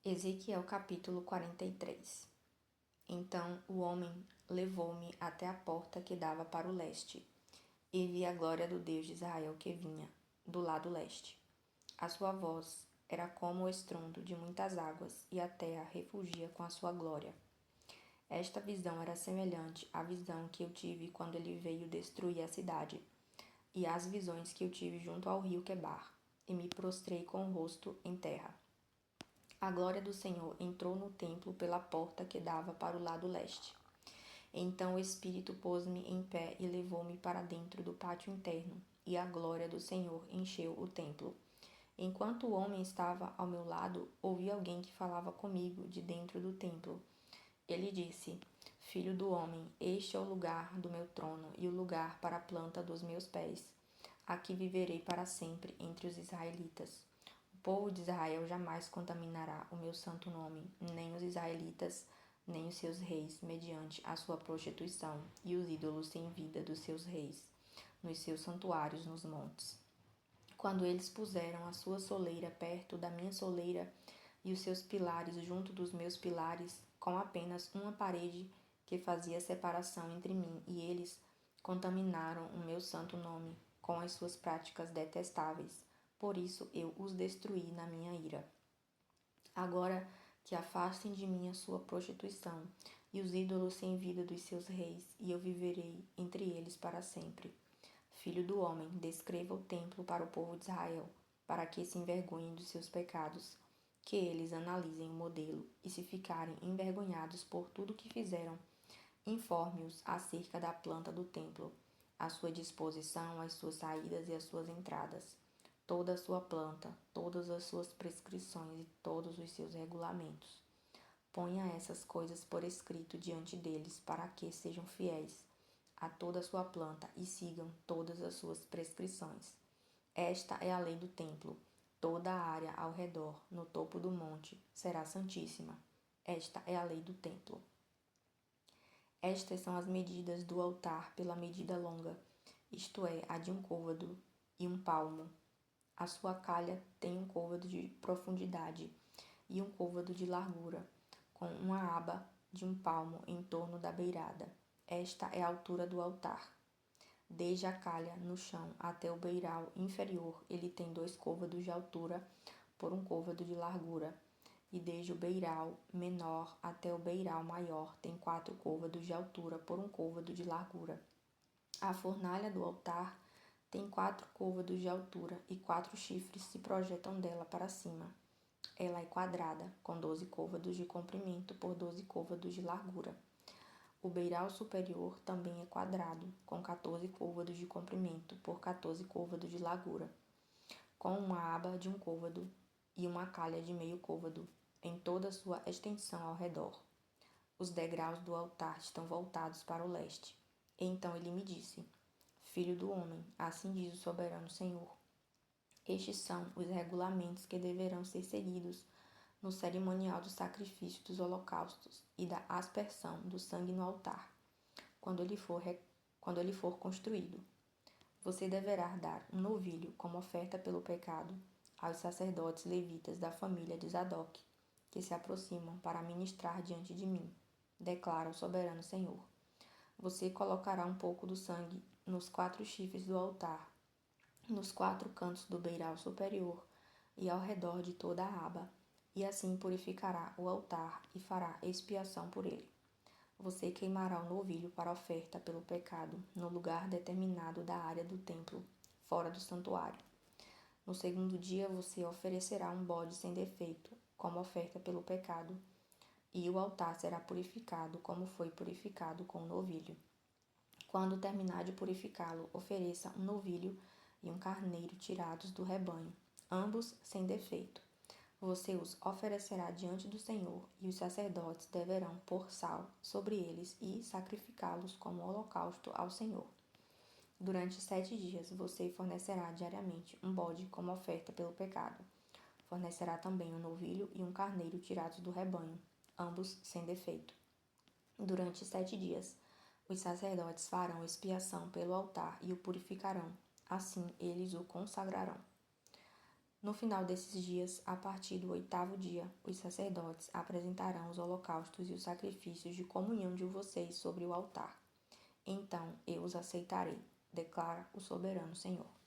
Ezequiel capítulo 43. Então o homem levou-me até a porta que dava para o leste, e vi a glória do Deus de Israel que vinha do lado leste. A sua voz era como o estrondo de muitas águas, e a terra refugia com a sua glória. Esta visão era semelhante à visão que eu tive quando ele veio destruir a cidade, e às visões que eu tive junto ao rio Quebar, e me prostrei com o rosto em terra. A glória do Senhor entrou no templo pela porta que dava para o lado leste. Então o Espírito pôs-me em pé e levou-me para dentro do pátio interno, e a glória do Senhor encheu o templo. Enquanto o homem estava ao meu lado, ouvi alguém que falava comigo de dentro do templo. Ele disse: Filho do homem, este é o lugar do meu trono e o lugar para a planta dos meus pés. Aqui viverei para sempre entre os israelitas. O povo de Israel jamais contaminará o meu santo nome, nem os israelitas, nem os seus reis, mediante a sua prostituição e os ídolos sem vida dos seus reis, nos seus santuários nos montes. Quando eles puseram a sua soleira perto da minha soleira e os seus pilares junto dos meus pilares, com apenas uma parede que fazia separação entre mim e eles, contaminaram o meu santo nome com as suas práticas detestáveis. Por isso eu os destruí na minha ira. Agora que afastem de mim a sua prostituição e os ídolos sem vida dos seus reis, e eu viverei entre eles para sempre. Filho do homem, descreva o templo para o povo de Israel, para que se envergonhem dos seus pecados, que eles analisem o modelo, e se ficarem envergonhados por tudo que fizeram, informe-os acerca da planta do templo, a sua disposição, as suas saídas e as suas entradas, toda a sua planta, todas as suas prescrições e todos os seus regulamentos. Ponha essas coisas por escrito diante deles, para que sejam fiéis a toda a sua planta e sigam todas as suas prescrições. Esta é a lei do templo. Toda a área ao redor, no topo do monte, será santíssima. Esta é a lei do templo. Estas são as medidas do altar pela medida longa, isto é, a de um côvado e um palmo. A sua calha tem um côvado de profundidade e um côvado de largura, com uma aba de um palmo em torno da beirada. Esta é a altura do altar. Desde a calha no chão até o beiral inferior, ele tem 2 côvados de altura por um côvado de largura, e desde o beiral menor até o beiral maior tem 4 côvados de altura por um côvado de largura. A fornalha do altar tem 4 côvados de altura e 4 chifres se projetam dela para cima. Ela é quadrada, com 12 côvados de comprimento por 12 côvados de largura. O beiral superior também é quadrado, com 14 côvados de comprimento por 14 côvados de largura, com uma aba de um côvado e uma calha de meio côvado em toda a sua extensão ao redor. Os degraus do altar estão voltados para o leste. Então ele me disse: Filho do homem, assim diz o soberano Senhor. Estes são os regulamentos que deverão ser seguidos no cerimonial do sacrifício dos holocaustos e da aspersão do sangue no altar, quando ele for construído. Você deverá dar um novilho como oferta pelo pecado aos sacerdotes levitas da família de Zadok, que se aproximam para ministrar diante de mim, declara o soberano Senhor. Você colocará um pouco do sangue nos 4 chifres do altar, nos 4 cantos do beiral superior e ao redor de toda a aba, e assim purificará o altar e fará expiação por ele. Você queimará o novilho para oferta pelo pecado no lugar determinado da área do templo, fora do santuário. No segundo dia você oferecerá um bode sem defeito, como oferta pelo pecado, e o altar será purificado como foi purificado com o novilho. Quando terminar de purificá-lo, ofereça um novilho e um carneiro tirados do rebanho, ambos sem defeito. Você os oferecerá diante do Senhor, e os sacerdotes deverão pôr sal sobre eles e sacrificá-los como holocausto ao Senhor. Durante 7 dias você fornecerá diariamente um bode como oferta pelo pecado. Fornecerá também um novilho e um carneiro tirados do rebanho, ambos sem defeito. Durante 7 dias, os sacerdotes farão expiação pelo altar e o purificarão. Assim eles o consagrarão. No final desses dias, a partir do 8º dia, os sacerdotes apresentarão os holocaustos e os sacrifícios de comunhão de vocês sobre o altar. Então eu os aceitarei, declara o soberano Senhor.